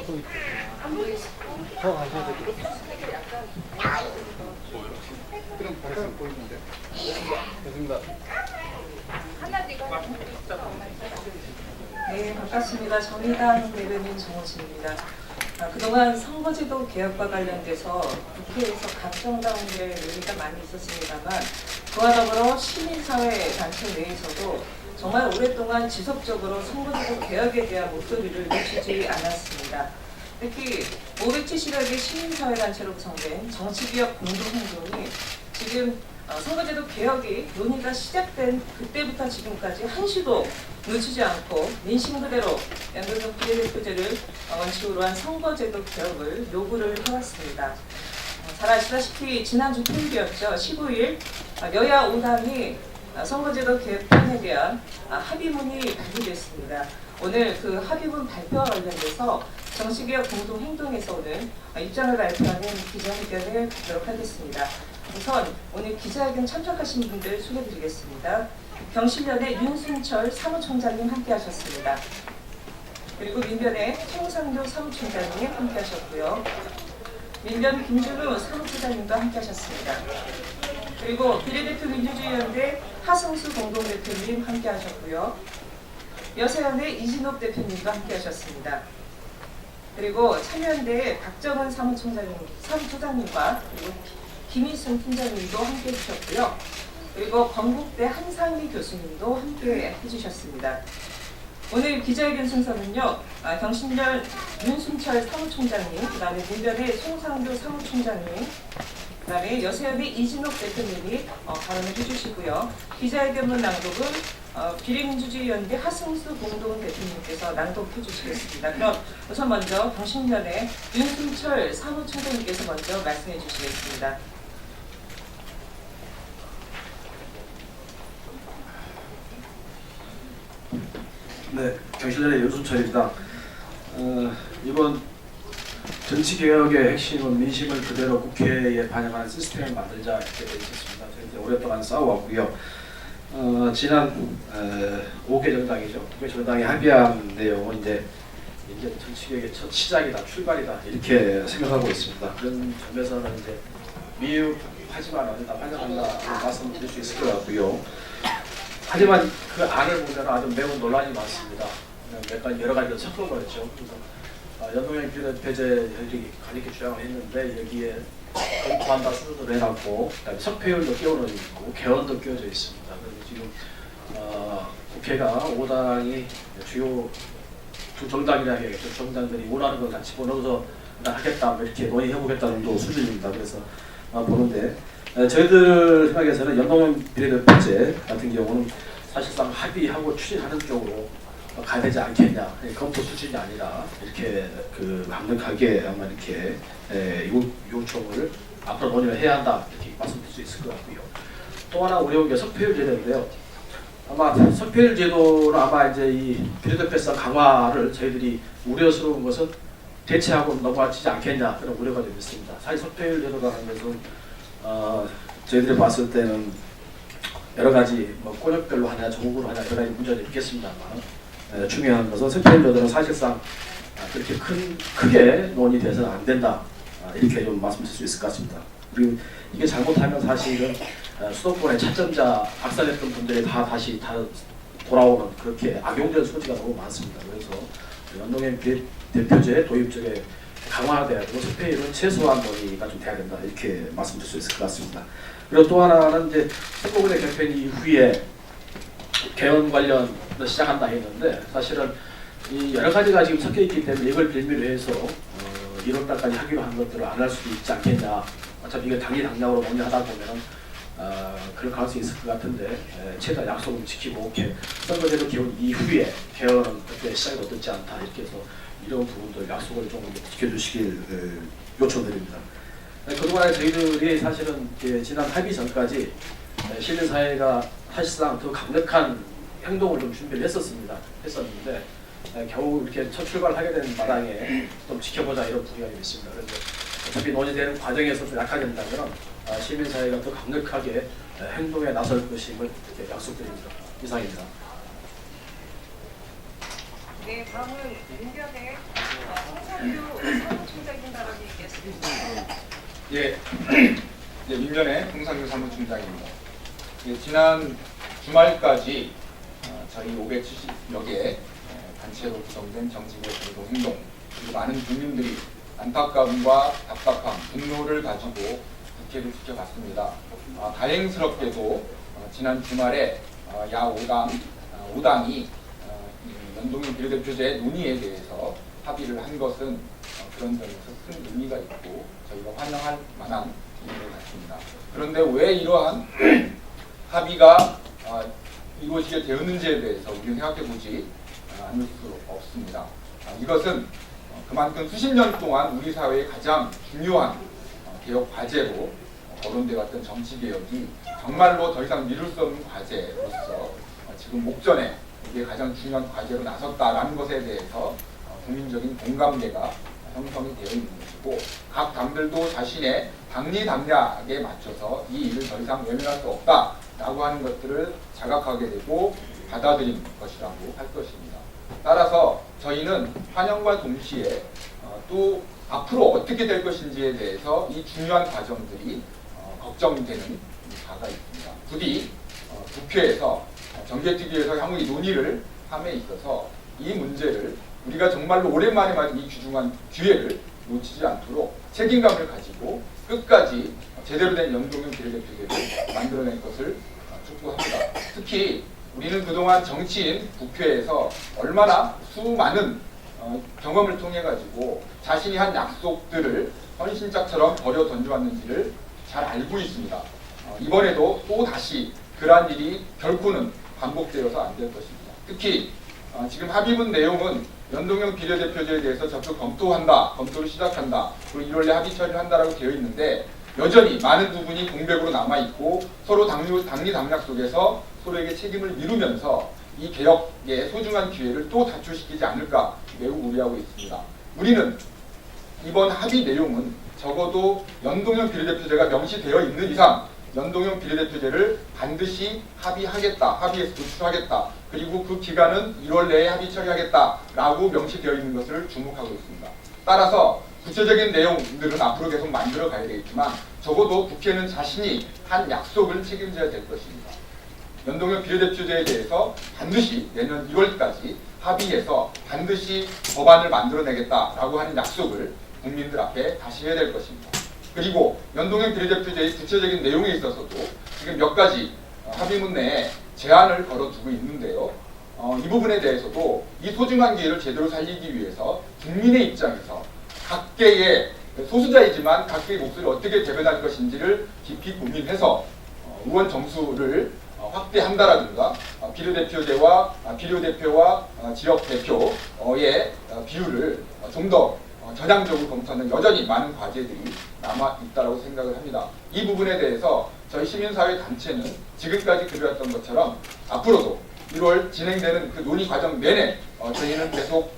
더 가셔야 되겠다. 그럼 바로 보이는데. 됐습니다. 네, 반갑습니다. 정의당 대변인 정호진입니다. 그동안 선거제도 개혁과 관련돼서 국회에서 각 정당의 논의가 많이 있었습니다만 그와 더불어 시민사회 단체 내에서도 정말 오랫동안 지속적으로 선거제도 개혁에 대한 목소리를 늦추지 않았습니다. 특히 570여 개 시민사회단체로 구성된 정치개혁 공동행동이 지금 선거제도 개혁이 논의가 시작된 그때부터 지금까지 한시도 놓치지 않고 민심 그대로 연동형 비례대표제를 원칙으로 한 선거제도 개혁을 요구를 해왔습니다. 잘 아시다시피 지난주 토요일이었죠. 15일 여야 5당이 선거제도 개혁안에 대한 합의문이 발표됐습니다. 오늘 그 합의문 발표와 관련돼서 정치개혁 공동행동에서 오늘 입장을 발표하는 기자회견을 갖도록 하겠습니다. 우선 오늘 기자회견 참석하신 분들 소개드리겠습니다. 경실련의 윤순철 사무총장님 함께하셨습니다. 그리고 민변의 최우상교 사무총장님 함께하셨고요. 민변 김준우 사무총장님과 함께하셨습니다. 그리고 비례대표 민주주의연대 하승수 공동대표님 함께하셨고요. 여세연의 이진옥 대표님과 함께하셨습니다. 그리고 참여연대의 박정은 사무총장님과 그리고 김희순 팀장님도 함께해 주셨고요. 그리고 건국대 한상미 교수님도 함께 해주셨습니다. 오늘 기자회견 순서는요. 경신련 윤순철 사무총장님, 그 다음에 민변의 송상교 사무총장님, 그 다음에 여세연의 이진옥 대표님이 발언을 해주시고요. 기자회견문 낭독은 비례민주주의연대 하승수 공동대표님께서 낭독해 주시겠습니다. 그럼 우선 먼저 경신련의 윤순철 사무총장님께서 먼저 말씀해 주시겠습니다. 네, 경실련의 윤순철입니다. 이번 정치개혁의 핵심은 민심을 그대로 국회에 반영하는 시스템을 만들자 이렇게 되어 있었습니다. 저희 오랫동안 싸워왔고요. 지난 5개 정당이죠. 5개 정당이 합의한 내용은 이제 정치개혁의 첫 시작이다, 출발이다 이렇게 생각하고 있습니다. 그런 점에서는 이제 미흡하지만 아니다, 환영한다 말씀드릴 수 있을 것 같고요. 하지만 그 안을 보면 아주 매우 논란이 많습니다. 약간 여러 가지로 섞어버렸죠. 연동형 비례대표제들이 가볍게 주장을 했는데 여기에 검토한다 순서로 해놨고 그다음에 석패율도 끼워넣어 있고 개헌도 끼워져 있습니다. 그래서 지금 국회가 5당이 주요 두 정당이라 해야겠죠. 정당들이 원하는 걸 같이 집어넣어서 하겠다 이렇게 논의해보겠다는 정도 수준입니다. 그래서 보는데 저희들 생각에서는 연동형 비례대표제 같은 경우는 사실상 합의하고 추진하는 쪽으로 가야 되지 않겠냐. 검토 수준이 아니라 이렇게 강력하게 아마 이렇게 요청을 앞으로 논의를 해야 한다 이렇게 말씀드릴 수 있을 것 같고요. 또 하나 어려운 게 석패율 제도인데요. 아마 석패율 제도는 아마 이제 이 비례대표성 강화를 저희들이 우려스러운 것은 대체하고 넘어가지 않겠냐 그런 우려가 좀 있습니다. 사실 석패율 제도라는 것은 저희들이 봤을 때는 여러 가지 권역별로 하냐 전국으로 하냐 여러 가지 문제가 있겠습니다만 중요한 것은 석패율 제도는 사실상 그렇게 크게 논의돼서는 안 된다 이렇게 좀 말씀드릴 수 있을 것 같습니다. 그리고 이게 잘못하면 사실은 수도권의 차점자 박살냈던 분들이 다시 돌아오는 그렇게 악용된 소지가 너무 많습니다. 그래서 연동형 비례대표제 도입 쪽에 강화돼야 되고 석패율은 최소한 논의가 좀 돼야 된다 이렇게 말씀드릴 수 있을 것 같습니다. 그리고 또 하나는 이제 선거구제 개편 이후에 개헌 관련 시작한다 했는데 사실은 이 여러 가지가 지금 섞여 있기 때문에 이걸 빌미로 해서 1월달까지 하기로 한 것들을 안 할 수도 있지 않겠냐. 어차피 이거 당리당략으로 논의하다 보면은 그럴 가능성이 있을 것 같은데 최대한 약속을 지키고 선거제도 개헌 이후에 개헌은 그때 시작이 어떻지 않다 이렇게 해서 이런 부분들 약속을 좀 지켜주시길 요청드립니다. 그동안에 저희들이 사실은 지난 합의 전까지 시민사회가 사실상 더 강력한 행동을 좀 준비를 했었는데 겨우 이렇게 첫 출발하게 된 마당에 좀 지켜보자 이런 분위기가 있습니다. 그래서 어차피 논의되는 과정에서 좀 약화된다면 시민사회가 더 강력하게 행동에 나설 것임을 약속드립니다. 이상입니다. 네, 다음은 민변의 이창규 사무총장님 발언이 있겠습니다. 예, 민변의 홍상규 사무총장입니다. 예, 지난 주말까지 저희 570여 개 단체로 구성된 정치개혁 행동 그리고 많은 국민들이 안타까움과 답답함, 분노를 가지고 국회를 지켜봤습니다. 다행스럽게도 지난 주말에 야 5당이 연동형 비례대표제 논의에 대해서 합의를 한 것은 그런 점에서 큰 의미가 있고 저희가 환영할 만한 의미를 갖습니다. 그런데 왜 이러한 합의가 이루어지게 되었는지에 대해서 우리는 생각해보지 않을 수 없습니다. 이것은 그만큼 수십 년 동안 우리 사회의 가장 중요한 개혁 과제로 거론돼 왔던 정치 개혁이 정말로 더 이상 미룰 수 없는 과제로서 지금 목전에 이게 가장 중요한 과제로 나섰다라는 것에 대해서 국민적인 공감대가 형성이 되어 있는 것이고 각 당들도 자신의 당리당략에 맞춰서 이 일을 더 이상 외면할 수 없다라고 하는 것들을 자각하게 되고 받아들인 것이라고 할 것입니다. 따라서 저희는 환영과 동시에 또 앞으로 어떻게 될 것인지에 대해서 이 중요한 과정들이 걱정되는 바가 있습니다. 부디 국회에서 정개특위에서 향후 이 논의를 함에 있어서 이 문제를 우리가 정말로 오랜만에 맞은 이 귀중한 기회를 놓치지 않도록 책임감을 가지고 끝까지 제대로 된 연동형 비례대표제를 만들어낼 것을 촉구합니다. 특히 우리는 그동안 정치인 국회에서 얼마나 수많은 경험을 통해 가지고 자신이 한 약속들을 헌신짝처럼 버려 던져왔는지를 잘 알고 있습니다. 이번에도 또 다시 그러한 일이 결코는 반복되어서 안 될 것입니다. 특히 지금 합의문 내용은 연동형 비례대표제에 대해서 적극 검토를 시작한다, 그리고 1월 내 합의 처리를 한다라고 되어 있는데 여전히 많은 부분이 공백으로 남아있고 서로 당리당략 속에서 서로에게 책임을 미루면서 이 개혁의 소중한 기회를 또 단축시키지 않을까 매우 우려하고 있습니다. 우리는 이번 합의 내용은 적어도 연동형 비례대표제가 명시되어 있는 이상 연동형 비례대표제를 반드시 합의에서 도출하겠다. 그리고 그 기간은 1월 내에 합의 처리하겠다라고 명시되어 있는 것을 주목하고 있습니다. 따라서 구체적인 내용들은 앞으로 계속 만들어 가야 되겠지만 적어도 국회는 자신이 한 약속을 책임져야 될 것입니다. 연동형 비례대표제에 대해서 반드시 내년 1월까지 합의해서 반드시 법안을 만들어내겠다라고 하는 약속을 국민들 앞에 다시 해야 될 것입니다. 그리고 연동형 비례대표제의 구체적인 내용에 있어서도 지금 몇 가지 합의문 내에 제안을 걸어두고 있는데요. 이 부분에 대해서도 이 소중한 기회를 제대로 살리기 위해서 국민의 입장에서 각계의 소수자이지만 각계의 목소리를 어떻게 대변할 것인지를 깊이 고민해서 의원 정수를 확대한다라든가 비례대표제와 비례대표와 지역대표의 비율을 좀 더 전향적으로 검토하는 여전히 많은 과제들이 남아있다고 생각을 합니다. 이 부분에 대해서 저희 시민사회 단체는 지금까지 그려왔던 것처럼 앞으로도 1월 진행되는 그 논의 과정 내내 저희는 계속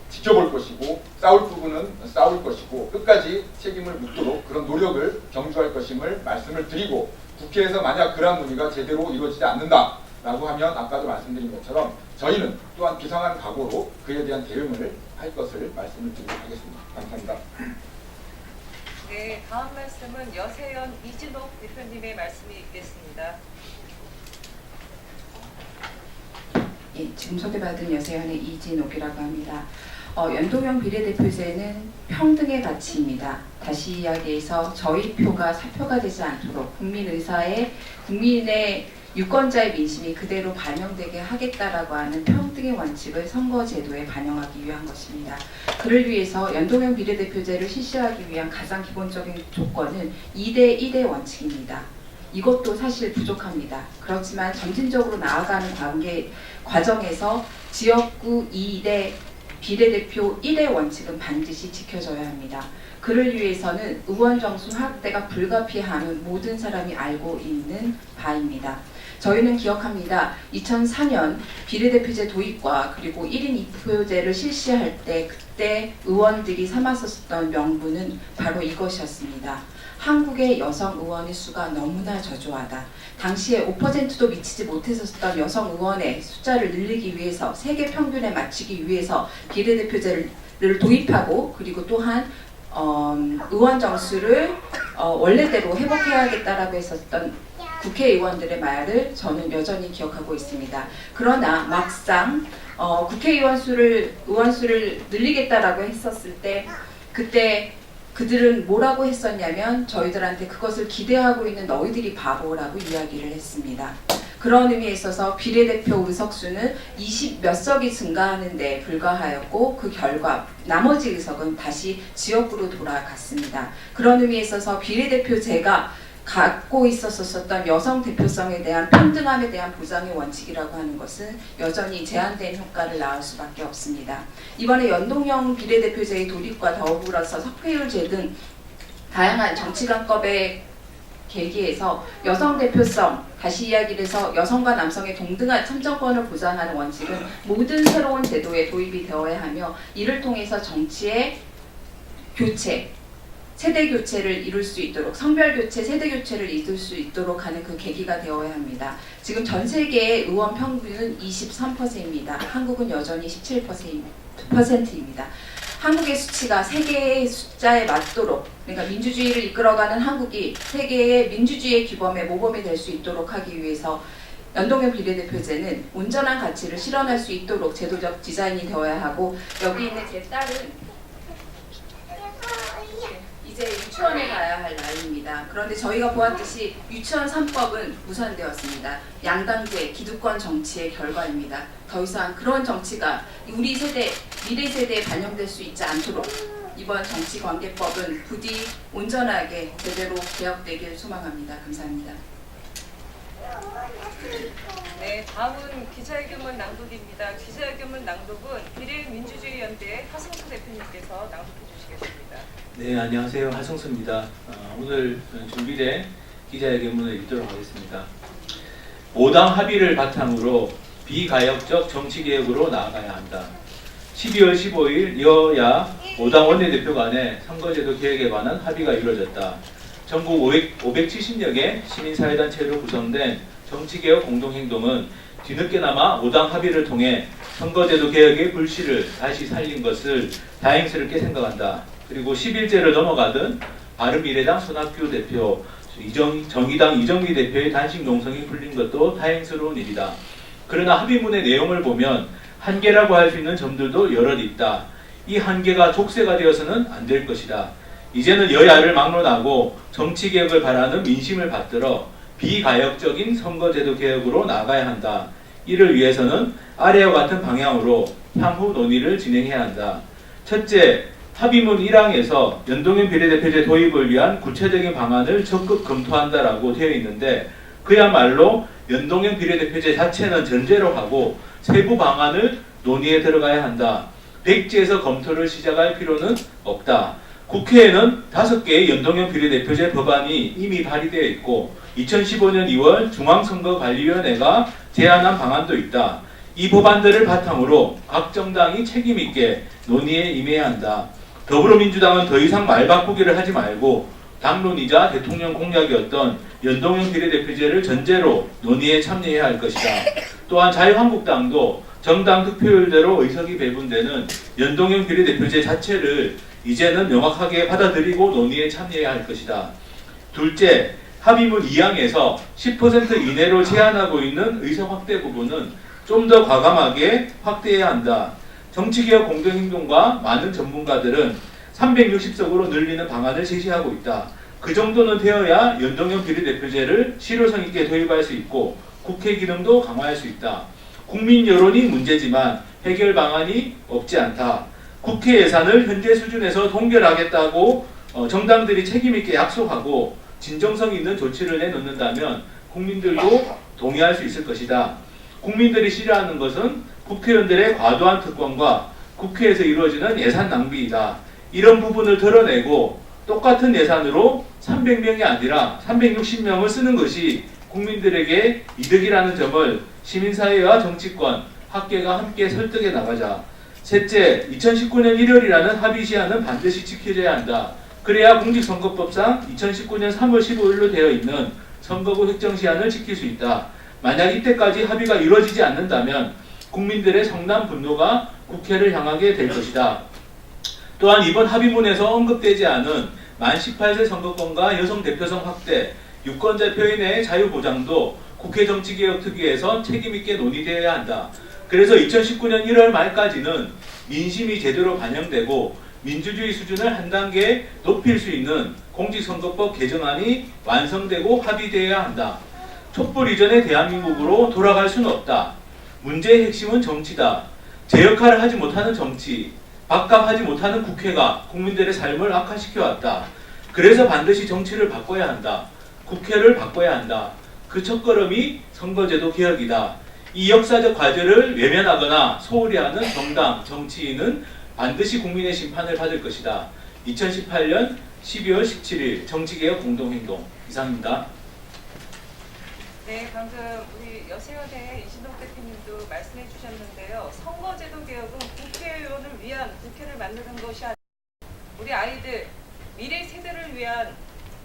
지켜볼 것이고 싸울 부분은 싸울 것이고 끝까지 책임을 묻도록 그런 노력을 경주할 것임을 말씀을 드리고 국회에서 만약 그러한 논의가 제대로 이루어지지 않는다라고 하면 아까도 말씀드린 것처럼 저희는 또한 비상한 각오로 그에 대한 대응을 할 것을 말씀을 드리도록 하겠습니다. 감사합니다. 네, 다음 말씀은 여세연 이진옥 대표님의 말씀이 있겠습니다. 예, 지금 소개받은 여세연의 이진옥이라고 합니다. 연동형 비례대표제는 평등의 가치입니다. 다시 이야기해서 저희 표가 사표가 되지 않도록 국민의 유권자의 민심이 그대로 반영되게 하겠다라고 하는 평등의 원칙을 선거제도에 반영하기 위한 것입니다. 그를 위해서 연동형 비례대표제를 실시하기 위한 가장 기본적인 조건은 2대1의 원칙입니다. 이것도 사실 부족합니다. 그렇지만 점진적으로 나아가는 과정에서 지역구 2대 비례대표 1의 원칙은 반드시 지켜져야 합니다. 그를 위해서는 의원 정수 확대가 불가피함은 모든 사람이 알고 있는 바입니다. 저희는 기억합니다. 2004년 비례대표제 도입과 그리고 1인 2표제를 실시할 때 그때 의원들이 삼았었던 명분은 바로 이것이었습니다. 한국의 여성 의원의 수가 너무나 저조하다. 당시에 5%도 미치지 못했었던 여성 의원의 숫자를 늘리기 위해서 세계 평균에 맞추기 위해서 비례대표제를 도입하고 그리고 또한 의원 정수를 원래대로 회복해야겠다라고 했었던 국회의원들의 말을 저는 여전히 기억하고 있습니다. 그러나 막상 국회의원 의원 수를 늘리겠다라고 했었을 때 그때 그들은 뭐라고 했었냐면 저희들한테 그것을 기대하고 있는 너희들이 바보라고 이야기를 했습니다. 그런 의미에 있어서 비례대표 의석수는 20 몇 석이 증가하는 데 불과하였고 그 결과 나머지 의석은 다시 지역구로 돌아갔습니다. 그런 의미에 있어서 비례대표제가 갖고 있었었던 여성 대표성에 대한 평등함에 대한 보장의 원칙이라고 하는 것은 여전히 제한된 효과를 낳을 수밖에 없습니다. 이번에 연동형 비례대표제의 도입과 더불어서 석패율제 등 다양한 정치관법의 계기에서 여성 대표성, 다시 이야기를 해서 여성과 남성의 동등한 참정권을 보장하는 원칙은 모든 새로운 제도에 도입이 되어야 하며 이를 통해서 정치의 교체, 세대 교체를 이룰 수 있도록 성별 교체, 세대 교체를 이룰 수 있도록 하는 그 계기가 되어야 합니다. 지금 전 세계의 의원 평균은 23%입니다. 한국은 여전히 17%입니다. 한국의 수치가 세계의 숫자에 맞도록 그러니까 민주주의를 이끌어가는 한국이 세계의 민주주의의 규범에 모범이 될 수 있도록 하기 위해서 연동형 비례대표제는 온전한 가치를 실현할 수 있도록 제도적 디자인이 되어야 하고 여기 있는 제 딸은 이제 유치원에 가야 할 나이입니다. 그런데 저희가 보았듯이 유치원 3법은 무산되었습니다. 양당제, 기득권 정치의 결과입니다. 더 이상 그런 정치가 우리 세대, 미래 세대에 반영될 수 있지 않도록 이번 정치관계법은 부디 온전하게 제대로 개혁되길 소망합니다. 감사합니다. 네, 다음은 기자회견문 낭독입니다. 기자회견문 낭독은 비례민주주의연대 하승수 대표님께서 낭독해 주시겠습니다. 네, 안녕하세요. 하승수입니다. 오늘 준비된 기자회견문을 읽도록 하겠습니다. 5당 합의를 바탕으로 비가역적 정치개혁으로 나아가야 한다. 12월 15일 여야 5당 원내대표 간의 선거제도 개혁에 관한 합의가 이루어졌다. 전국 570여 개 시민사회단체로 구성된 정치개혁 공동행동은 뒤늦게나마 5당 합의를 통해 선거제도 개혁의 불씨를 다시 살린 것을 다행스럽게 생각한다. 그리고 10일째를 넘어가던 바른미래당 손학규 대표, 정의당 이정미 대표의 단식 농성이 풀린 것도 다행스러운 일이다. 그러나 합의문의 내용을 보면 한계라고 할 수 있는 점들도 여럿 있다. 이 한계가 족쇄가 되어서는 안 될 것이다. 이제는 여야를 막론하고 정치개혁을 바라는 민심을 받들어 비가역적인 선거제도 개혁으로 나가야 한다. 이를 위해서는 아래와 같은 방향으로 향후 논의를 진행해야 한다. 첫째, 합의문 1항에서 연동형 비례대표제 도입을 위한 구체적인 방안을 적극 검토한다라고 되어 있는데 그야말로 연동형 비례대표제 자체는 전제로 하고 세부 방안을 논의에 들어가야 한다. 백지에서 검토를 시작할 필요는 없다. 국회에는 5개의 연동형 비례대표제 법안이 이미 발의되어 있고 2015년 2월 중앙선거관리위원회가 제안한 방안도 있다. 이 법안들을 바탕으로 각 정당이 책임있게 논의에 임해야 한다. 더불어민주당은 더 이상 말 바꾸기를 하지 말고 당론이자 대통령 공약이었던 연동형 비례대표제를 전제로 논의에 참여해야 할 것이다. 또한 자유한국당도 정당 득표율대로 의석이 배분되는 연동형 비례대표제 자체를 이제는 명확하게 받아들이고 논의에 참여해야 할 것이다. 둘째, 합의문 2항에서 10% 이내로 제한하고 있는 의석 확대 부분은 좀 더 과감하게 확대해야 한다. 정치개혁 공동행동과 많은 전문가들은 360석으로 늘리는 방안을 제시하고 있다. 그 정도는 되어야 연동형 비례대표제를 실효성 있게 도입할 수 있고 국회 기능도 강화할 수 있다. 국민 여론이 문제지만 해결 방안이 없지 않다. 국회 예산을 현재 수준에서 동결하겠다고 정당들이 책임있게 약속하고 진정성 있는 조치를 내놓는다면 국민들도 동의할 수 있을 것이다. 국민들이 싫어하는 것은 국회의원들의 과도한 특권과 국회에서 이루어지는 예산 낭비이다. 이런 부분을 드러내고 똑같은 예산으로 300명이 아니라 360명을 쓰는 것이 국민들에게 이득이라는 점을 시민사회와 정치권, 학계가 함께 설득해 나가자. 셋째, 2019년 1월이라는 합의 시한은 반드시 지켜져야 한다. 그래야 공직선거법상 2019년 3월 15일로 되어 있는 선거구 획정 시한을 지킬 수 있다. 만약 이때까지 합의가 이루어지지 않는다면 국민들의 성난 분노가 국회를 향하게 될 것이다. 또한 이번 합의문에서 언급되지 않은 만 18세 선거권과 여성 대표성 확대, 유권자 표현의 자유 보장도 국회 정치개혁특위에서 책임있게 논의되어야 한다. 그래서 2019년 1월 말까지는 민심이 제대로 반영되고 민주주의 수준을 한 단계 높일 수 있는 공직선거법 개정안이 완성되고 합의되어야 한다. 촛불 이전의 대한민국으로 돌아갈 수는 없다. 문제의 핵심은 정치다. 제 역할을 하지 못하는 정치, 밥값하지 못하는 국회가 국민들의 삶을 악화시켜왔다. 그래서 반드시 정치를 바꿔야 한다. 국회를 바꿔야 한다. 그 첫걸음이 선거제도 개혁이다. 이 역사적 과제를 외면하거나 소홀히 하는 정당, 정치인은 반드시 국민의 심판을 받을 것이다. 2018년 12월 17일 정치개혁 공동행동 이상입니다. 네, 방금 우리 여세연의 이신동 대표님도 말씀해 주셨는데요. 선거제도 개혁은 국회의원을 위한 국회를 만드는 것이 아니라 우리 아이들, 미래 세대를 위한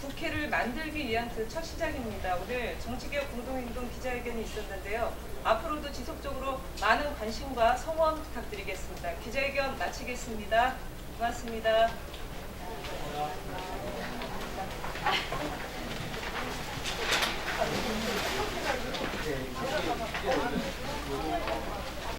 국회를 만들기 위한 그 첫 시작입니다. 오늘 정치개혁 공동행동 기자회견이 있었는데요. 앞으로도 지속적으로 많은 관심과 성원 부탁드리겠습니다. 기자회견 마치겠습니다. 고맙습니다.